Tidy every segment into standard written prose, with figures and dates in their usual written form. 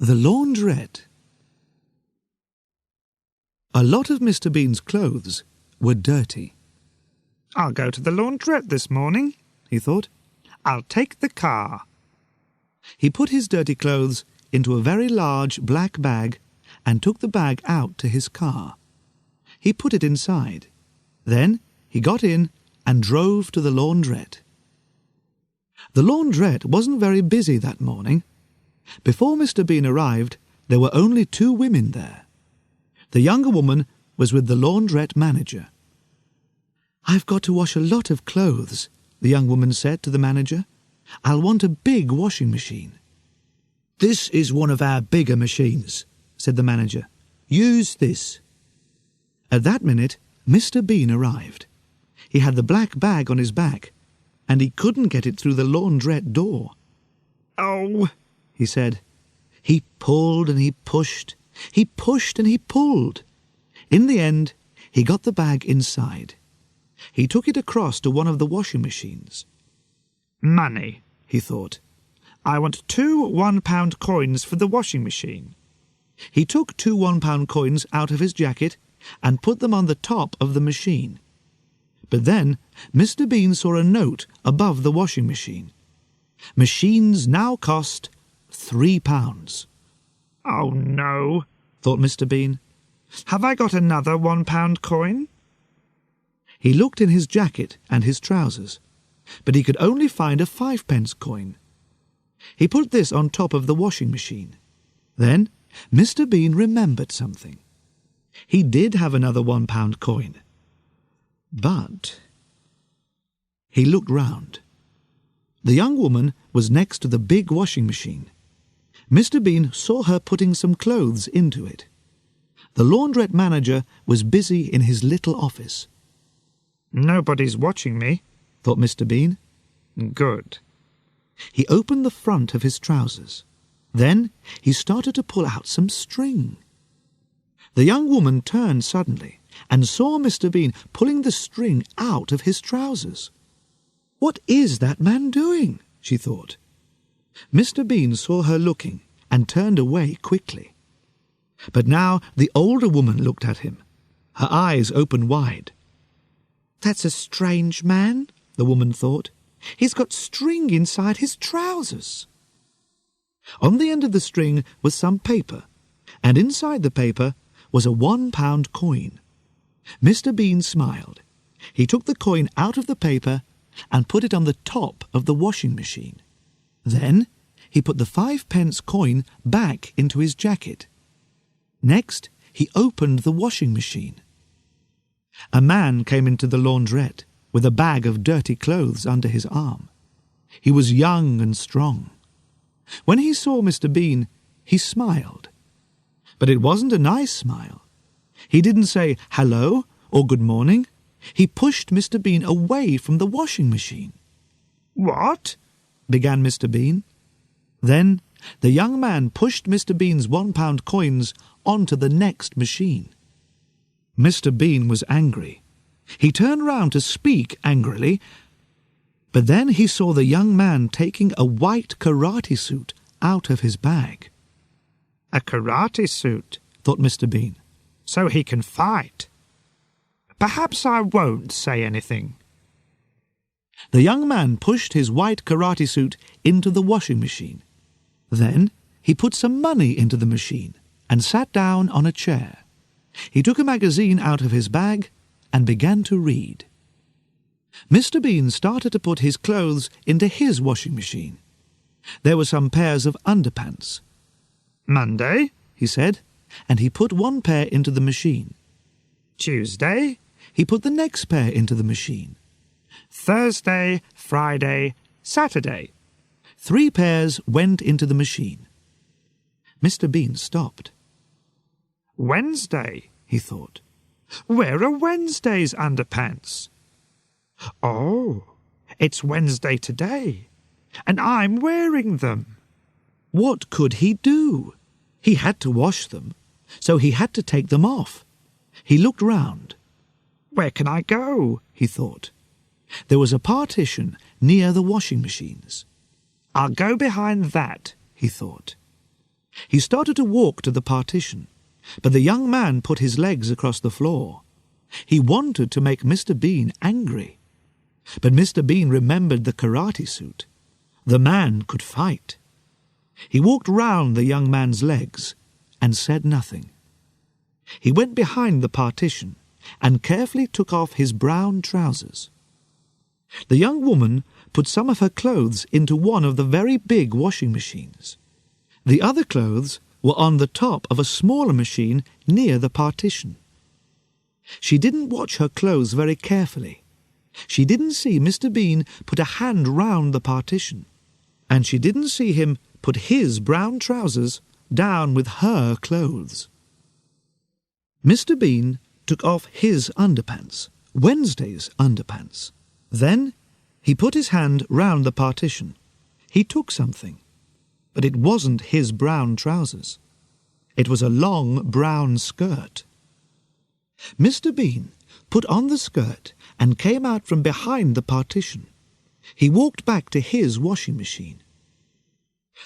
The launderette. A lot of Mr. Bean's clothes were dirty. "I'll go to the launderette this morning," he thought. "I'll take the car." He put his dirty clothes into a very large black bag and took the bag out to his car. He put it inside. Then he got in and drove to the launderette. The launderette wasn't very busy that morning. Before Mr. Bean arrived, there were only 2 women there. The younger woman was with the launderette manager. "I've got to wash a lot of clothes," the young woman said to the manager. "I'll want a big washing machine." "This is one of our bigger machines," said the manager. "Use this." At that minute, Mr. Bean arrived. He had the black bag on his back, and he couldn't get it through the launderette door. "Oh," he said. He pulled and he pushed. He pushed and he pulled. In the end, he got the bag inside. He took it across to one of the washing machines. "Money," he thought. "I want 2 one-pound coins for the washing machine." He took 2 one-pound coins out of his jacket and put them on the top of the machine. But then Mr. Bean saw a note above the washing machine. Machines now cost £3. "Oh no," thought Mr. Bean. "Have I got another one-pound coin?" He looked in his jacket and his trousers, but he could only find a 5-pence coin. He put this on top of the washing machine. Then Mr. Bean remembered something. He did have another 1-pound coin. But he looked round. The young woman was next to the big washing machine. Mr. Bean saw her putting some clothes into it. The launderette manager was busy in his little office. "Nobody's watching me," thought Mr. Bean. "Good." He opened the front of his trousers. Then he started to pull out some string. The young woman turned suddenly and saw Mr. Bean pulling the string out of his trousers. "What is that man doing?" she thought. Mr. Bean saw her looking and turned away quickly. But now the older woman looked at him. Her eyes opened wide. "That's a strange man," the woman thought. "He's got string inside his trousers." On the end of the string was some paper, and inside the paper was a 1-pound coin. Mr. Bean smiled. He took the coin out of the paper and put it on the top of the washing machine. Then he put the 5-pence coin back into his jacket. Next, he opened the washing machine. A man came into the launderette with a bag of dirty clothes under his arm. He was young and strong. When he saw Mr. Bean, he smiled. But it wasn't a nice smile. He didn't say hello or good morning. He pushed Mr. Bean away from the washing machine. "What?" began Mr. Bean. Then the young man pushed Mr. Bean's 1-pound coins onto the next machine. Mr. Bean was angry. He turned round to speak angrily, but then he saw the young man taking a white karate suit out of his bag. "A karate suit," thought Mr. Bean. "So he can fight. Perhaps I won't say anything." The young man pushed his white karate suit into the washing machine. Then he put some money into the machine and sat down on a chair. He took a magazine out of his bag and began to read. Mr. Bean started to put his clothes into his washing machine. There were some pairs of underpants. "Monday," he said, and he put 1 pair into the machine. "Tuesday." He put the next pair into the machine. "Thursday, Friday, Saturday." 3 pairs went into the machine. Mr. Bean stopped. "Wednesday," he thought. "Where are Wednesday's underpants? Oh, it's Wednesday today, and I'm wearing them." What could he do? He had to wash them, so he had to take them off. He looked round. "Where can I go?" he thought. There was a partition near the washing machines. "I'll go behind that," he thought. He started to walk to the partition, but the young man put his legs across the floor. He wanted to make Mr. Bean angry. But Mr. Bean remembered the karate suit. The man could fight. He walked round the young man's legs and said nothing. He went behind the partition and carefully took off his brown trousers. The young woman put some of her clothes into one of the very big washing machines. The other clothes were on the top of a smaller machine near the partition. She didn't watch her clothes very carefully. She didn't see Mr. Bean put a hand round the partition, and she didn't see him put his brown trousers down with her clothes. Mr. Bean took off his underpants, Wednesday's underpants. Then he put his hand round the partition. He took something, but it wasn't his brown trousers. It was a long brown skirt. Mr. Bean put on the skirt and came out from behind the partition. He walked back to his washing machine.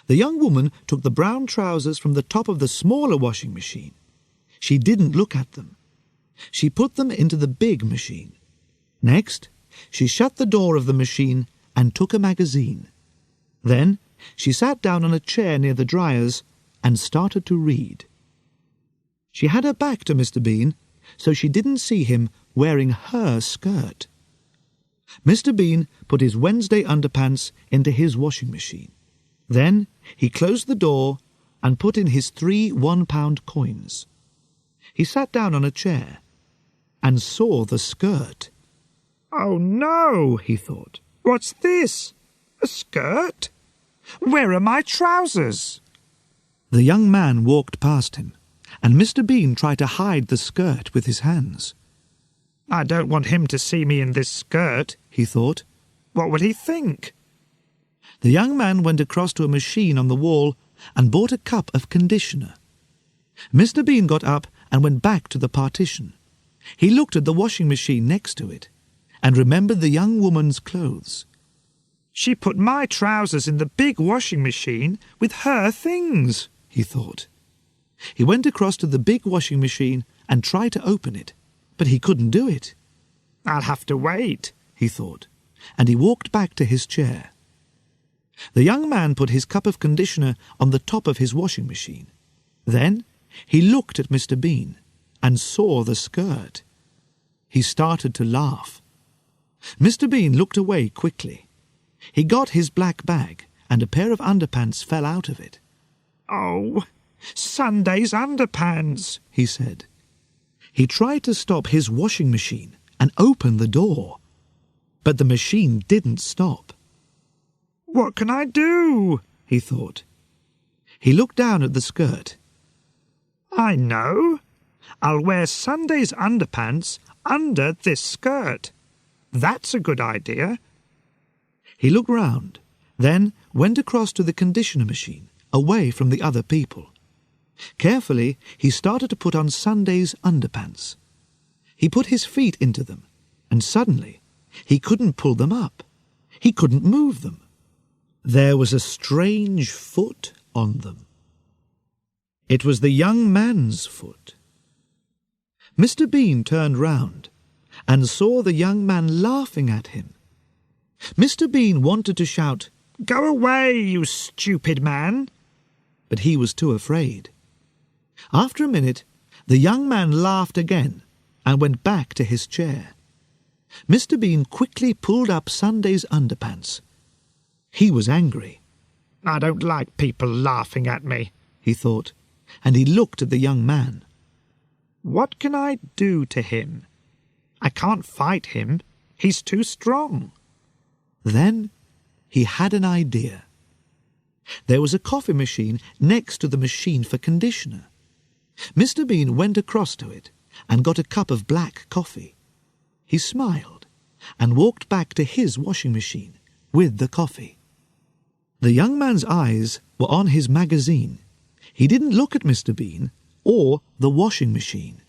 The young woman took the brown trousers from the top of the smaller washing machine. She didn't look at them. She put them into the big machine. Next, she shut the door of the machine and took a magazine. Then she sat down on a chair near the dryers and started to read. She had her back to Mr. Bean, so she didn't see him wearing her skirt. Mr. Bean put his Wednesday underpants into his washing machine. Then he closed the door and put in his 3 one-pound coins. He sat down on a chair and saw the skirt. "Oh no," he thought. "What's this? A skirt? Where are my trousers?" The young man walked past him, and Mr. Bean tried to hide the skirt with his hands. "I don't want him to see me in this skirt," he thought. "What will he think?" The young man went across to a machine on the wall and bought a cup of conditioner. Mr. Bean got up and went back to the partition. He looked at the washing machine next to it and remembered the young woman's clothes. "She put my trousers in the big washing machine with her things," he thought. He went across to the big washing machine and tried to open it, but he couldn't do it. "I'll have to wait," he thought, and he walked back to his chair. The young man put his cup of conditioner on the top of his washing machine. Then he looked at Mr. Bean and saw the skirt. He started to laugh. Mr. Bean looked away quickly. He got his black bag, and a pair of underpants fell out of it. "Oh, Sunday's underpants," he said. He tried to stop his washing machine and open the door, but the machine didn't stop. "What can I do?" he thought. He looked down at the skirt. "I know. I'll wear Sunday's underpants under this skirt. That's a good idea." He looked round, then went across to the conditioner machine, away from the other people. Carefully, he started to put on Sunday's underpants. He put his feet into them, and suddenly he couldn't pull them up. He couldn't move them. There was a strange foot on them. It was the young man's foot. Mr. Bean turned round and saw the young man laughing at him. Mr. Bean wanted to shout, "Go away, you stupid man!" but he was too afraid. After a minute, the young man laughed again and went back to his chair. Mr. Bean quickly pulled up Sunday's underpants. He was angry. "I don't like people laughing at me," he thought, and he looked at the young man. "What can I do to him? I can't fight him. He's too strong." Then he had an idea. There was a coffee machine next to the machine for conditioner. Mr. Bean went across to it and got a cup of black coffee. He smiled and walked back to his washing machine with the coffee. The young man's eyes were on his magazine. He didn't look at Mr. Bean or the washing machine.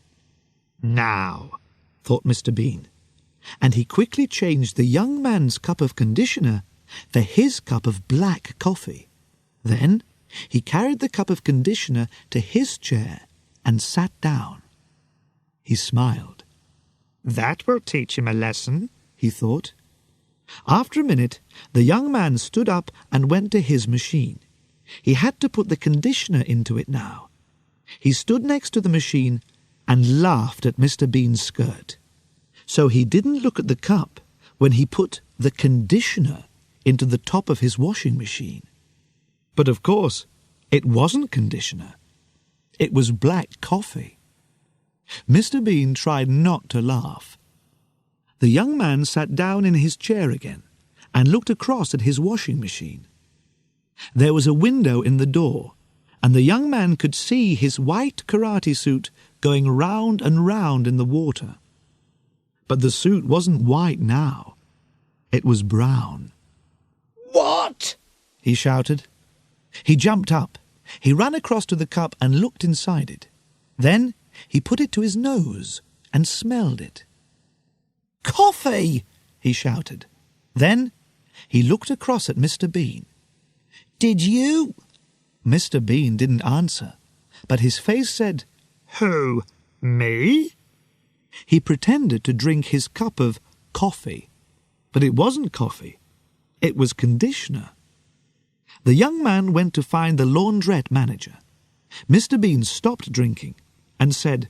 "Now," thought Mr. Bean, and he quickly changed the young man's cup of conditioner for his cup of black coffee. Then He carried the cup of conditioner to his chair and sat down. He smiled. That will teach him a lesson, he thought. After a minute, the young man stood up and went to his machine. He had to put the conditioner into it now. He stood next to the machine and laughed at Mr. Bean's skirt. So he didn't look at the cup when he put the conditioner into the top of his washing machine. But of course, it wasn't conditioner. It was black coffee. Mr. Bean tried not to laugh. The young man sat down in his chair again and looked across at his washing machine. There was a window in the door, and the young man could see his white karate suit going round and round in the water. But the suit wasn't white now. It was brown. What? He shouted. He jumped up. He ran across to the cup and looked inside it. Then he put it to his nose and smelled it. Coffee! He shouted. Then he looked across at Mr. Bean. Did you? Mr. Bean didn't answer, but his face said, Who? Me? He pretended to drink his cup of coffee, but it wasn't coffee. It was conditioner. The young man went to find the launderette manager. Mr. Bean stopped drinking and said,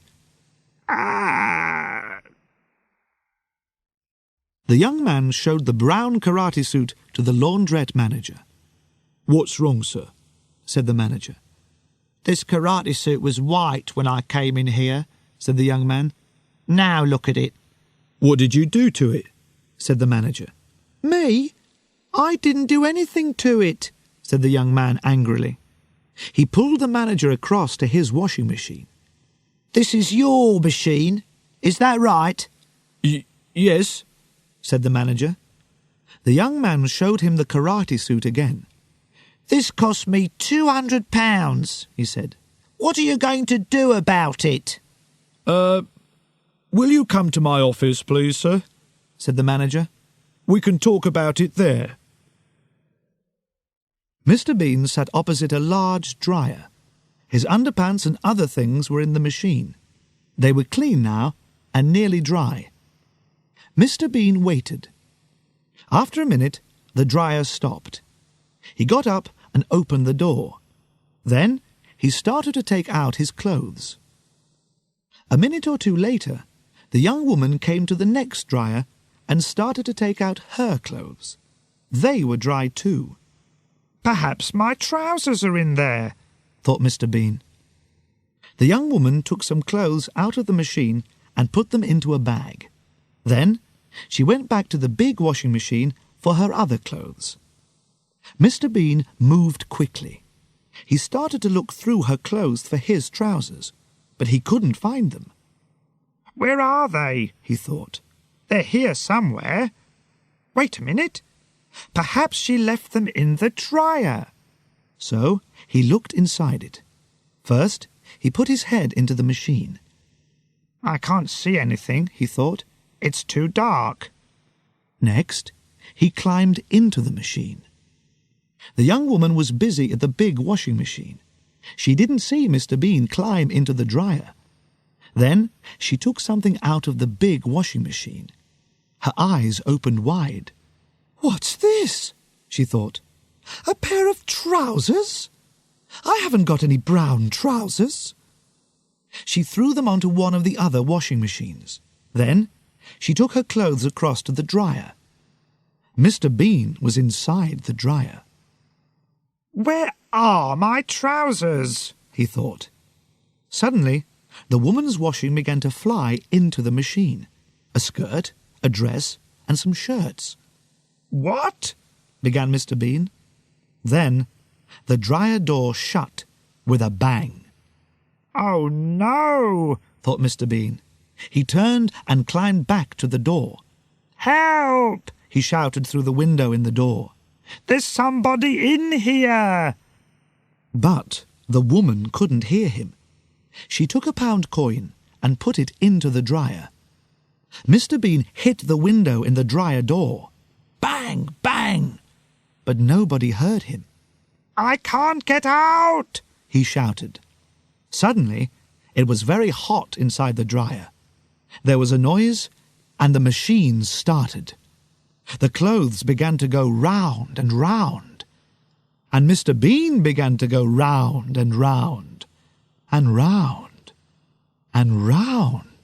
Ah! The young man showed the brown karate suit to the launderette manager. What's wrong, sir? Said the manager. This karate suit was white when I came in here, said the young man. Now look at it. What did you do to it? Said the manager. Me? I didn't do anything to it, said the young man angrily. He pulled the manager across to his washing machine. This is your machine, is that right? Yes, said the manager. The young man showed him the karate suit again. This cost me £200, he said. What are you going to do about it? Will you come to my office, please, sir? Said the manager. We can talk about it there. Mr. Bean sat opposite a large dryer. His underpants and other things were in the machine. They were clean now and nearly dry. Mr. Bean waited. After a minute, the dryer stopped. He got up and opened the door. Then he started to take out his clothes. A minute or two later, the young woman came to the next dryer and started to take out her clothes. They were dry too. Perhaps my trousers are in there, thought Mr. Bean. The young woman took some clothes out of the machine and put them into a bag. Then she went back to the big washing machine for her other clothes. Mr. Bean moved quickly. He started to look through her clothes for his trousers, but he couldn't find them. Where are they? He thought. They're here somewhere. Wait a minute. Perhaps she left them in the dryer. So he looked inside it. First, he put his head into the machine. I can't see anything, he thought. It's too dark. Next, he climbed into the machine. The young woman was busy at the big washing machine. She didn't see Mr. Bean climb into the dryer. Then she took something out of the big washing machine. Her eyes opened wide. What's this? She thought. A pair of trousers? I haven't got any brown trousers. She threw them onto one of the other washing machines. Then she took her clothes across to the dryer. Mr. Bean was inside the dryer. Where are my trousers? He thought. Suddenly, the woman's washing began to fly into the machine. A skirt, a dress, and some shirts. What? Began Mr. Bean. Then the dryer door shut with a bang. Oh, no, thought Mr. Bean. He turned and climbed back to the door. Help! He shouted through the window in the door. There's somebody in here! But the woman couldn't hear him. She took a pound coin and put it into the dryer. Mr. Bean hit the window in the dryer door. Bang! Bang! But nobody heard him. I can't get out! he shouted. Suddenly, it was very hot inside the dryer. There was a noise, and the machine started. The clothes began to go round and round, and Mr. Bean began to go round and round, and round and round.